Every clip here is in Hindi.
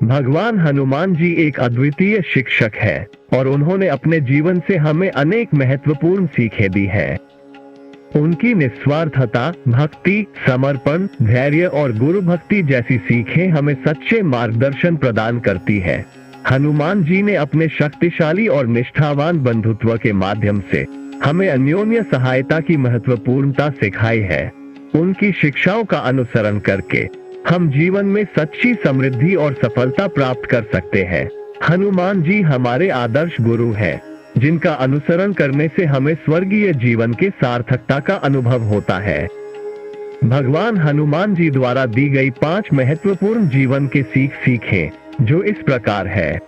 भगवान हनुमान जी एक अद्वितीय शिक्षक है और उन्होंने अपने जीवन से हमें अनेक महत्वपूर्ण सीखें दी है। उनकी निस्वार्थता, भक्ति, समर्पण, धैर्य और गुरु भक्ति जैसी सीखें हमें सच्चे मार्गदर्शन प्रदान करती है। हनुमान जी ने अपने शक्तिशाली और निष्ठावान बंधुत्व के माध्यम से हमें अन्योन्य सहायता की महत्वपूर्णता सिखाई है। उनकी शिक्षाओं का अनुसरण करके हम जीवन में सच्ची समृद्धि और सफलता प्राप्त कर सकते हैं। हनुमान जी हमारे आदर्श गुरु हैं, जिनका अनुसरण करने से हमें स्वर्गीय जीवन के सार्थकता का अनुभव होता है। भगवान हनुमान जी द्वारा दी गई 5 महत्वपूर्ण जीवन के सीखें जो इस प्रकार है।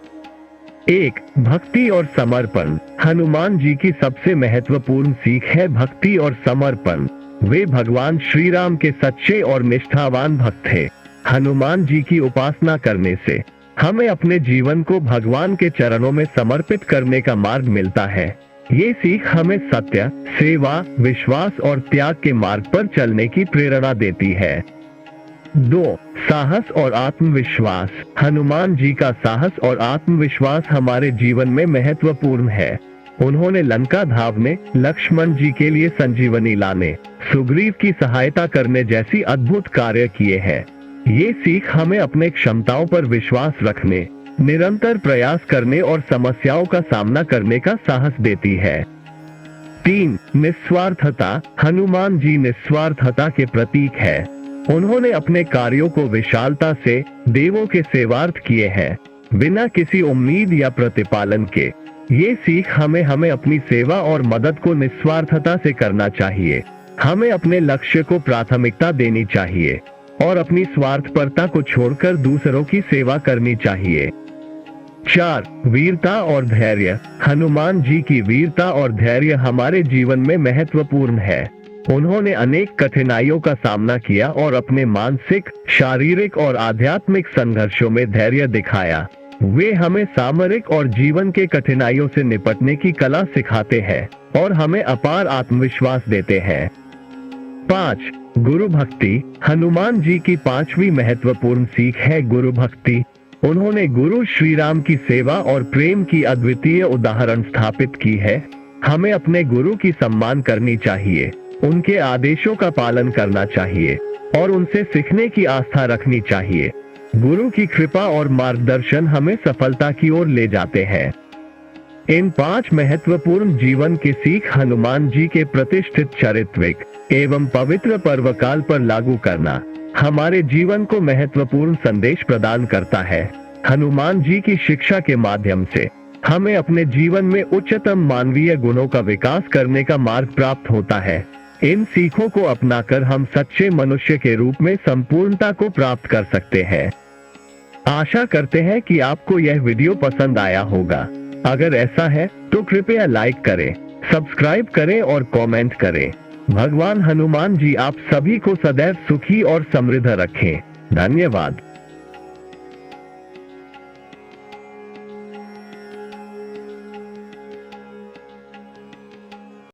1. भक्ति और समर्पण। हनुमान जी की सबसे महत्वपूर्ण सीख है भक्ति और समर्पण। वे भगवान श्री राम के सच्चे और निष्ठावान भक्त थे। हनुमान जी की उपासना करने से हमें अपने जीवन को भगवान के चरणों में समर्पित करने का मार्ग मिलता है। ये सीख हमें सत्य, सेवा, विश्वास और त्याग के मार्ग पर चलने की प्रेरणा देती है। 2. साहस और आत्मविश्वास। हनुमान जी का साहस और आत्मविश्वास हमारे जीवन में महत्वपूर्ण है। उन्होंने लंका धावने, लक्ष्मण जी के लिए संजीवनी लाने, सुग्रीव की सहायता करने जैसी अद्भुत कार्य किए हैं। ये सीख हमें अपने क्षमताओं पर विश्वास रखने, निरंतर प्रयास करने और समस्याओं का सामना करने का साहस देती है। 3. निस्वार्थता। हनुमान जी निस्वार्थता के प्रतीक है। उन्होंने अपने कार्यों को विशालता से देवों के सेवार्थ किए हैं, बिना किसी उम्मीद या प्रतिपालन के। ये सीख हमें अपनी सेवा और मदद को निस्वार्थता से करना चाहिए। हमें अपने लक्ष्य को प्राथमिकता देनी चाहिए और अपनी स्वार्थपरता को छोड़कर दूसरों की सेवा करनी चाहिए। 4. वीरता और धैर्य। हनुमान जी की वीरता और धैर्य हमारे जीवन में महत्वपूर्ण है। उन्होंने अनेक कठिनाइयों का सामना किया और अपने मानसिक, शारीरिक और आध्यात्मिक संघर्षों में धैर्य दिखाया। वे हमें सामरिक और जीवन के कठिनाइयों से निपटने की कला सिखाते हैं और हमें अपार आत्मविश्वास देते हैं। 5. गुरु भक्ति। हनुमान जी की 5वीं महत्वपूर्ण सीख है गुरु भक्ति। उन्होंने गुरु श्री राम की सेवा और प्रेम की अद्वितीय उदाहरण स्थापित की है। हमें अपने गुरु की सम्मान करनी चाहिए, उनके आदेशों का पालन करना चाहिए और उनसे सीखने की आस्था रखनी चाहिए। गुरु की कृपा और मार्गदर्शन हमें सफलता की ओर ले जाते हैं। इन 5 महत्वपूर्ण जीवन की सीख हनुमान जी के प्रतिष्ठित चारित्रिक एवं पवित्र पर्वकाल पर लागू करना हमारे जीवन को महत्वपूर्ण संदेश प्रदान करता है। हनुमान जी की शिक्षा के माध्यम से हमें अपने जीवन में उच्चतम मानवीय गुणों का विकास करने का मार्ग प्राप्त होता है। इन सीखों को अपनाकर हम सच्चे मनुष्य के रूप में संपूर्णता को प्राप्त कर सकते हैं। आशा करते हैं कि आपको यह वीडियो पसंद आया होगा। अगर ऐसा है तो कृपया लाइक करें, सब्सक्राइब करें और कमेंट करें। भगवान हनुमान जी आप सभी को सदैव सुखी और समृद्ध रखें। धन्यवाद।